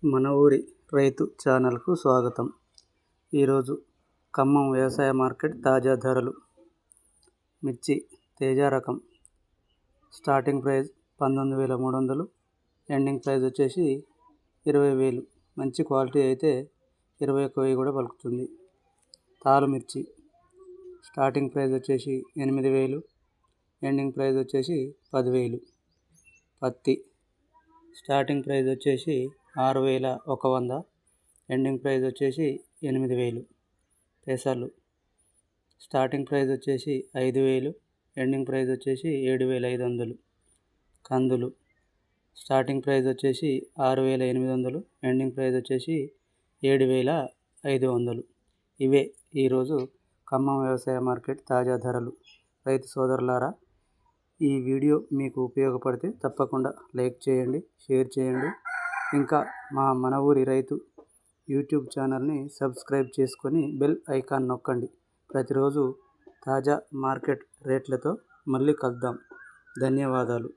మన ఊరి రైతు ఛానల్కు స్వాగతం. ఈరోజు ఖమ్మం వ్యవసాయ మార్కెట్ తాజా ధరలు. మిర్చి తేజ రకం స్టార్టింగ్ ప్రైస్ 19,300, ఎండింగ్ ప్రైస్ వచ్చేసి 20,000. మంచి క్వాలిటీ అయితే 21,000 కూడా పలుకుతుంది. తాలు మిర్చి స్టార్టింగ్ ప్రైస్ వచ్చేసి 8,000, ఎండింగ్ ప్రైస్ వచ్చేసి 10,000. పత్తి స్టార్టింగ్ ప్రైస్ వచ్చేసి 6,100, ఎండింగ్ ప్రైస్ వచ్చేసి 8,000. పెసలు స్టార్టింగ్ ప్రైస్ వచ్చేసి 5,000, ఎండింగ్ ప్రైస్ వచ్చేసి 7,500. కందులు స్టార్టింగ్ ప్రైస్ వచ్చేసి 6,800, ఎండింగ్ ప్రైస్ వచ్చేసి 7,500. ఇవే ఈరోజు ఖమ్మం వ్యవసాయ మార్కెట్ తాజా ధరలు. రైతు సోదరులారా, ఈ వీడియో మీకు ఉపయోగపడితే తప్పకుండా లైక్ చేయండి, షేర్ చేయండి. ఇంకా మన ఊరి రైతు యూట్యూబ్ ఛానల్ని సబ్స్క్రైబ్ చేసుకొని బెల్ ఐకాన్ నొక్కండి. ప్రతిరోజు తాజా మార్కెట్ రేట్లతో మళ్ళీ కలుద్దాం. ధన్యవాదాలు.